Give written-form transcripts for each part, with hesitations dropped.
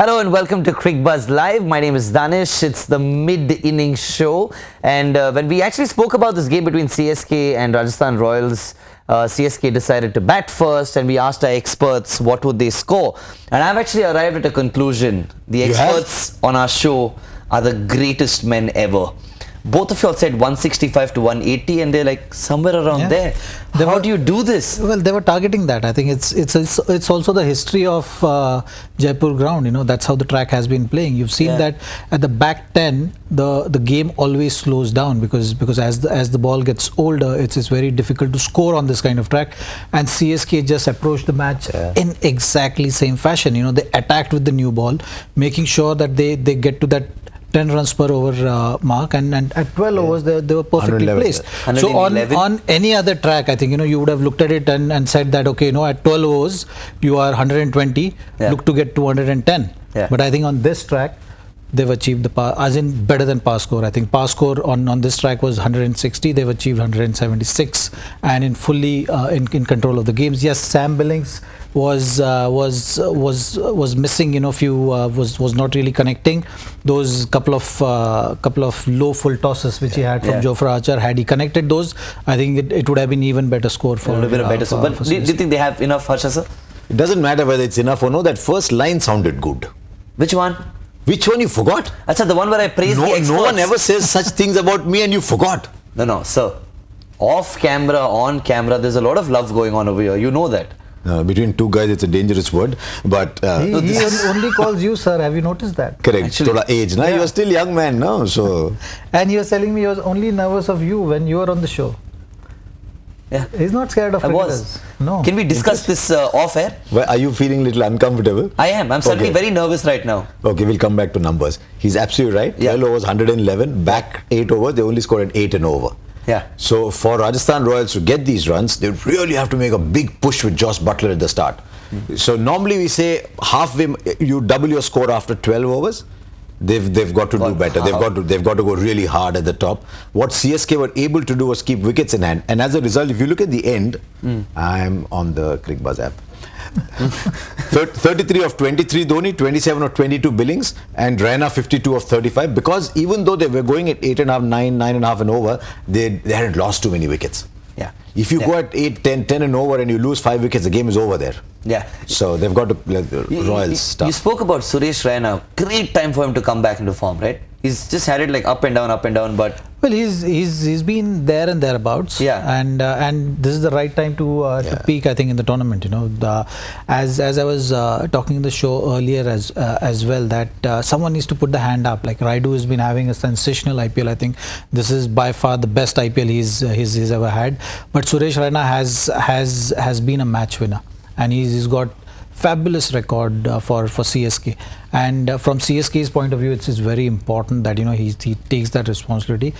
Hello and welcome to Cricbuzz Live. My name is Danish. It's the mid-innings show. And when we actually spoke about this game between CSK and Rajasthan Royals, CSK decided to bat first and we asked our experts what would they score. And I've actually arrived at a conclusion. The experts on our show are the greatest men ever. Both of you all said 165 to 180 and they're like somewhere around there. How do you do this? Well, they were targeting that. I think it's also the history of Jaipur ground. You know, that's how the track has been playing. You've seen that at the back 10, the game always slows down because as the ball gets older, it's very difficult to score on this kind of track. And CSK just approached the match in exactly same fashion. You know, they attacked with the new ball, making sure that they get to that 10 runs per over mark, and at 12 overs they were perfectly placed. So on any other track, I think, you know, you would have looked at it and said that, okay, you know, at 12 overs you are 120, look to get 210. But I think on this track they've achieved the par, as in better than par score. I think par score on this track was 160. They've achieved 176, and in fully in control of the games. Yes, Sam Billings was missing. You know, was not really connecting. Those couple of low full tosses which he had from Jofra Archer. Had he connected those, I think it would have been even better score for. But do you think they have enough, Harsha sir? It doesn't matter whether it's enough or no. That first line sounded good. Which one? Which one you forgot? Achha, the one where I praised the experts. No one ever says such things about me and you forgot. No, sir. Off camera, on camera, there's a lot of love going on over here. You know that. Between two guys, it's a dangerous word. But he only calls you sir. Have you noticed that? Correct. Toda age. Now you are still young man, no? So. And he was telling me he was only nervous of you when you were on the show. Yeah. He's not scared of cricketers. No. Can we discuss this off air? Well, are you feeling a little uncomfortable? I am. I'm certainly very nervous right now. Okay, we'll come back to numbers. He's absolutely right. 12 overs, 111. Back 8 overs, they only scored at 8 and over. Yeah. So for Rajasthan Royals to get these runs, they really have to make a big push with Josh Butler at the start. So normally we say halfway, you double your score after 12 overs. They've got to do better. They've got to go really hard at the top. What CSK were able to do was keep wickets in hand, and as a result, if you look at the end, I'm on the Cricbuzz app. 33 of 23 Dhoni, 27 of 22 Billings, and Raina 52 of 35. Because even though they were going at 8.5, 9, 9.5 and over, they hadn't lost too many wickets. Yeah. If you go at 8, 10 and over and you lose 5 wickets, the game is over there. Yeah. So they've got to let the Royals start. You spoke about Suresh Raina. Great time for him to come back into form, right? He's just had it like up and down, but well, he's been there and thereabouts. Yeah. And this is the right time to peak, I think, in the tournament. You know, as I was talking in the show earlier as well, that someone needs to put the hand up. Like Raidu has been having a sensational IPL. I think this is by far the best IPL he's ever had. But Suresh Raina has been a match winner, and he's got fabulous record for CSK, and from CSK's point of view, it's very important that, you know, he takes that responsibility.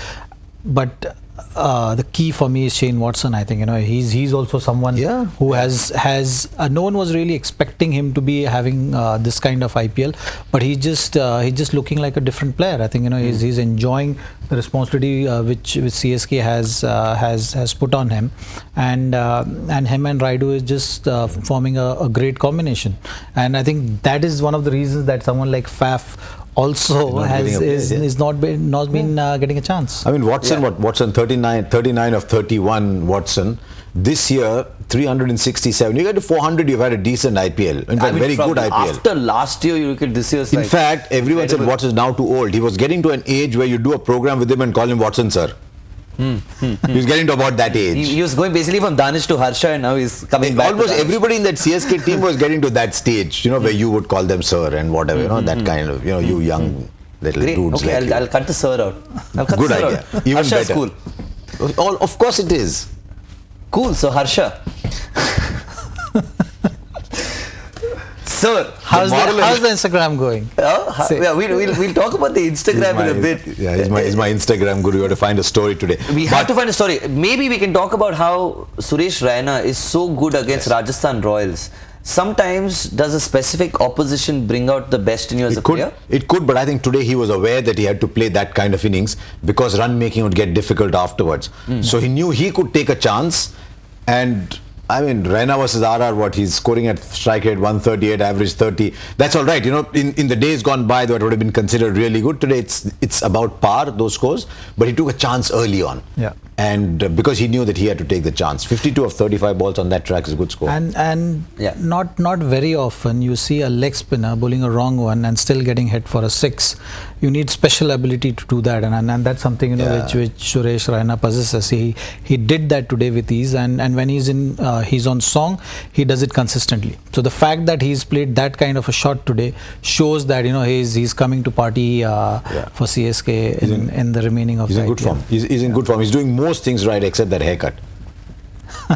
But the key for me is Shane Watson. I think, you know, he's also someone who has no one was really expecting him to be having this kind of IPL, but he's just looking like a different player. I think, you know, he's enjoying the responsibility which CSK has put on him, and him and Raidu is just forming a great combination. And I think that is one of the reasons that someone like Faf also is not been getting a chance. I mean, Watson 39 of 31. Watson this year 367. You get to 400. You've had a decent IPL. In fact, very good IPL. After last year, you look at this year's. In fact, everyone said Watson's now too old. He was getting to an age where you do a program with him and call him Watson sir. He was getting to about that age. He was going basically from Danish to Harsha, and now he's coming back. Almost everybody in that CSK team was getting to that stage, you know, where you would call them sir and whatever, you know, that kind of, you know, you young little dudes. Okay, like I'll cut the sir out. Good idea. Even Harsha better. Is cool. Of course it is. Cool. So Harsha. Sir, how's the Instagram going? We'll talk about the Instagram in a bit. Yeah, he's my Instagram guru. You have to find a story today. We have to find a story. Maybe we can talk about how Suresh Raina is so good against Rajasthan Royals. Sometimes does a specific opposition bring out the best in you as a player? It could, but I think today he was aware that he had to play that kind of innings because run making would get difficult afterwards. So he knew he could take a chance, and I mean, Raina versus RR, what he's scoring at strike rate 138, average 30. That's all right. You know, in the days gone by, that would have been considered really good. Today, it's about par, those scores. But he took a chance early on. Yeah. And because he knew that he had to take the chance. 52 of 35 balls on that track is a good score. And Yeah. not very often you see a leg spinner bowling a wrong one and still getting hit for a 6. You need special ability to do that, and that's something, you know, Yeah. which Suresh Raina possesses. He did that today with ease, and when he's on song, he does it consistently. So the fact that he's played that kind of a shot today shows that, you know, he's coming to party for CSK in the remaining of He's in good IPL. form. He's in good form. He's doing most things right except that haircut.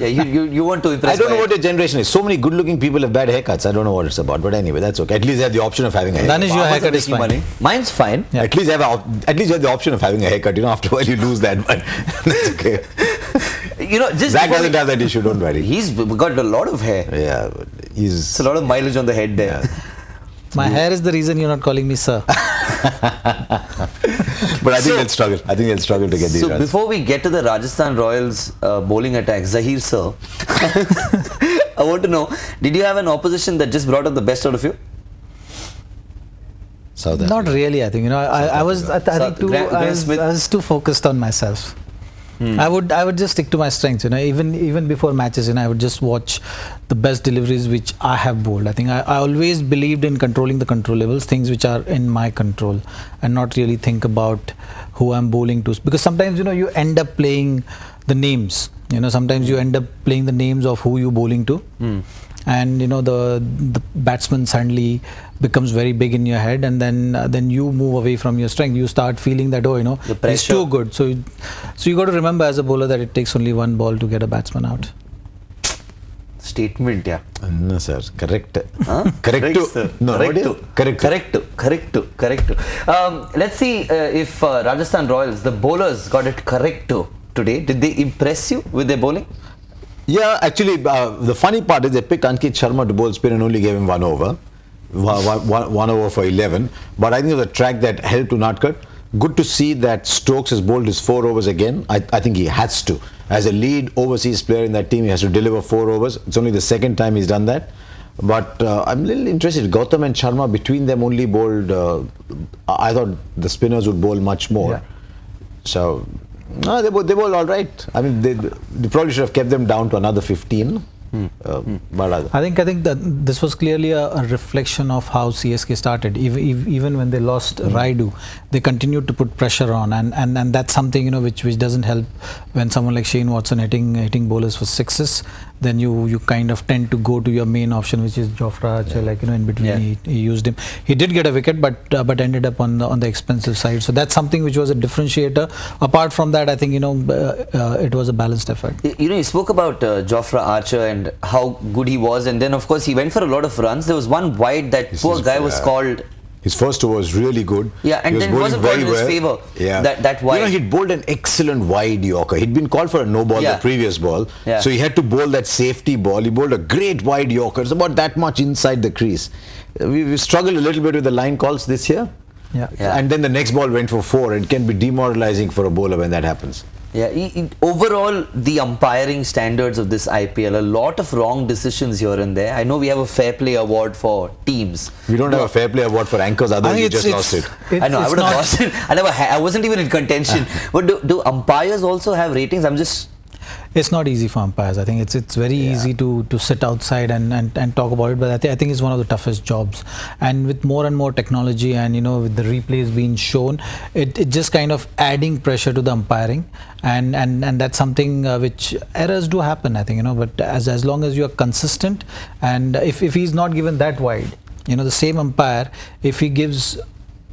Yeah, you want to impress. I don't know by what your generation is. So many good-looking people have bad haircuts. I don't know what it's about. But anyway, that's okay. At least they have the option of having a haircut. Danish, your farmers are haircut is making fine. money. Mine's fine. Yeah. At least you have the option of having a haircut. You know, after a while you lose that, but that's okay. You know, just Zach before doesn't have that issue. Don't worry. He's got a lot of hair. Yeah, but he's. It's a lot of mileage on the head there. My hair is the reason you're not calling me sir. But I think they'll struggle. I think they'll struggle to get these So runs. before we get to the Rajasthan Royals bowling attack, Zaheer sir, I want to know, did you have an opposition that just brought out the best out of you? South Not Africa. really. I think, you know, I was too focused on myself. I would just stick to my strengths, you know. Even before matches, you know, I would just watch the best deliveries which I have bowled. I think I always believed in controlling the controllables, things which are in my control, and not really think about who I'm bowling to. Because sometimes, you know, you end up playing the names. You know, sometimes you end up playing the names of who you're bowling to. And, you know, the batsman suddenly becomes very big in your head, and then you move away from your strength. You start feeling that, oh, you know, he's too good. So you got to remember as a bowler that it takes only one ball to get a batsman out. Statement, yeah. No, sir. Correct. Huh? Correct. Sir. No, Correct. Correct. Let's see if Rajasthan Royals, the bowlers, got it correct today. Did they impress you with their bowling? Yeah, actually, the funny part is they picked Ankit Sharma to bowl spin and only gave him 1 over. 1 over for 11. But I think it was a track that helped to not cut. Good to see that Stokes has bowled his 4 overs again. I think he has to. As a lead overseas player in that team, he has to deliver 4 overs. It's only the second time he's done that. But I'm a little interested. Gautam and Sharma, between them only bowled. I thought the spinners would bowl much more. Yeah. So, no, they bowled all right. I mean, they probably should have kept them down to another 15. But I think that this was clearly a reflection of how CSK started. Even when they lost Raidu, they continued to put pressure on, and that's something, you know, which doesn't help when someone like Shane Watson hitting bowlers for 6s. Then you kind of tend to go to your main option, which is Jofra Archer. Like, you know, in between he used him. He did get a wicket, but ended up on the expensive side. So that's something which was a differentiator. Apart from that, I think, you know, it was a balanced effort. You know, you spoke about Jofra Archer and how good he was, and then of course he went for a lot of runs. There was one wide that poor guy was called. His first over was really good. Yeah, and then it wasn't called in his favour. Yeah. That wide. You know, he'd bowled an excellent wide Yorker. He'd been called for a no ball the previous ball. Yeah. So he had to bowl that safety ball. He bowled a great wide Yorker. It's about that much inside the crease. We've struggled a little bit with the line calls this year. Yeah. And then the next ball went for 4. It can be demoralizing for a bowler when that happens. Yeah, overall, the umpiring standards of this IPL, a lot of wrong decisions here and there. I know we have a fair play award for teams. We don't have a fair play award for anchors, otherwise you just lost it. I know, I would have lost it. I wasn't even in contention. But do umpires also have ratings? It's not easy for umpires. I think it's very easy to sit outside and talk about it, but I think it's one of the toughest jobs. And with more and more technology, and, you know, with the replays being shown, it just kind of adding pressure to the umpiring, and that's something which errors do happen, I think, you know. But as long as you are consistent, and if he's not given that wide, you know, the same umpire, if he gives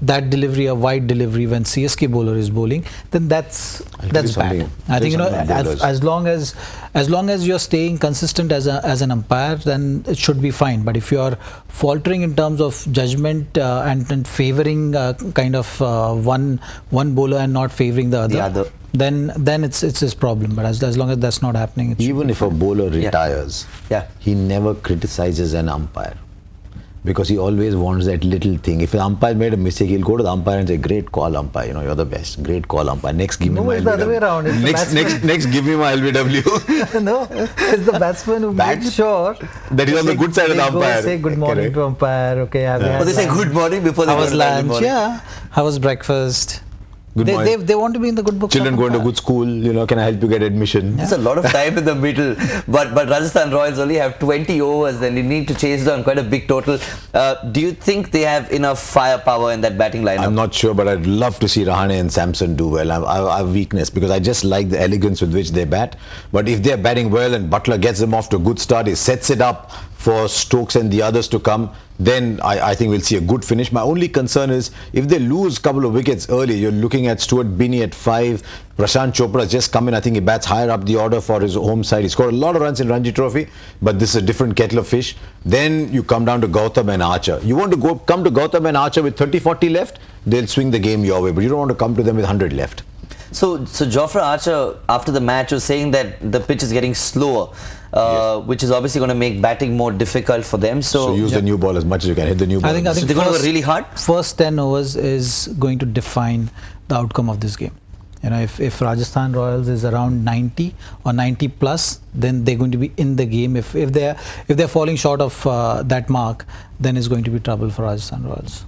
that delivery, a wide delivery, when CSK bowler is bowling, then that's bad. I think, you know, as long as you're staying consistent as an umpire, then it should be fine. But if you are faltering in terms of judgment and favoring kind of one bowler and not favoring the other, then it's his problem. But as long as that's not happening, even if a bowler retires, Yeah. he never criticizes an umpire. because he always wants that little thing. If the umpire made a mistake, he'll go to the umpire and say, "Great call, umpire. You know, you're the best. Great call, umpire. Next, give me my it's the other way around. It's the next, give me my LBW." No, it's the batsman who makes sure that he's on the good side of the umpire. Say good morning to umpire. Okay, they say good morning before they How go was to lunch? lunch? Yeah. How was breakfast? Good morning. They want to be in the good books. Children going to good school, you know, can I help you get admission? There's a lot of time in the middle, but Rajasthan Royals only have 20 overs and they need to chase down quite a big total. Do you think they have enough firepower in that batting lineup? I'm not sure, but I'd love to see Rahane and Samson do well. I have weakness because I just like the elegance with which they bat. But if they're batting well and Butler gets them off to a good start, he sets it up for Stokes and the others to come, then I think we'll see a good finish. My only concern is if they lose a couple of wickets early, you're looking at Stuart Binney at 5, Prashant Chopra has just come in. I think he bats higher up the order for his home side. He scored a lot of runs in Ranji Trophy, but this is a different kettle of fish. Then you come down to Gautam and Archer. You want to come to Gautam and Archer with 30-40 left, they'll swing the game your way, but you don't want to come to them with 100 left. So Jofra Archer, after the match, was saying that the pitch is getting slower, yes, which is obviously going to make batting more difficult for them. So use the new ball as much as you can. Hit the new ball. I think so they're going to go really hard? First 10 overs is going to define the outcome of this game. You know, if Rajasthan Royals is around 90 or 90 plus, then they're going to be in the game. If they're falling short of that mark, then it's going to be trouble for Rajasthan Royals.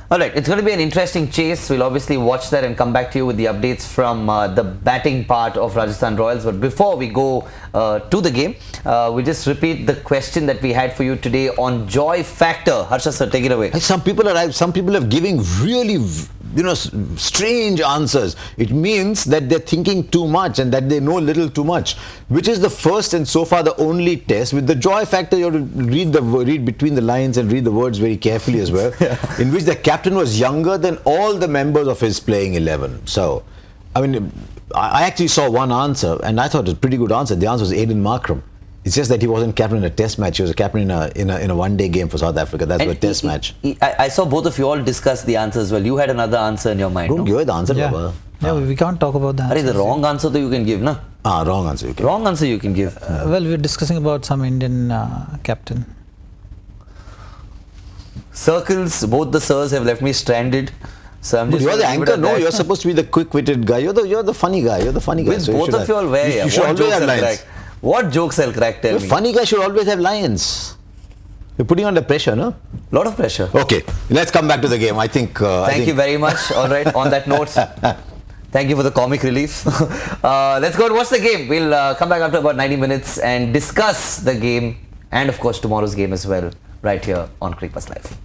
All right, it's going to be an interesting chase. We'll obviously watch that and come back to you with the updates from the batting part of Rajasthan Royals. But before we go to the game, we'll just repeat the question that we had for you today on joy factor. Harsha sir, take it away. Some people are giving really, strange answers. It means that they're thinking too much and that they know little too much, which is the first and so far the only test. With the joy factor, you have to read between the lines and read the words very carefully as well, in which the captain was younger than all the members of his playing 11. So, I mean, I actually saw one answer and I thought it was a pretty good answer. The answer was Aiden Markram. It's just that he wasn't captain in a test match. He was a captain in a one-day game for South Africa. That's a test match. I saw both of you all discuss the answer as well. You had another answer in your mind. Don't give the answer, Baba. Yeah, we can't talk about that. The wrong answer that you can give, na? Wrong answer you can. Wrong answer you can give. Well, we're discussing about some Indian captain. Circles, both the sirs have left me stranded. So I'm just you're the anchor. No, you're supposed to be the quick-witted guy. You're the funny guy. You're the funny guy. So both of you all where? You should always have lines. What jokes I'll crack, tell me. Funny guy should always have lions. You're putting on the pressure, no? Lot of pressure. Okay, let's come back to the game. I think. Thank you very much. All right, on that note, thank you for the comic relief. Let's go and watch the game. We'll come back after about 90 minutes and discuss the game and, of course, tomorrow's game as well, right here on Cricbuzz Live.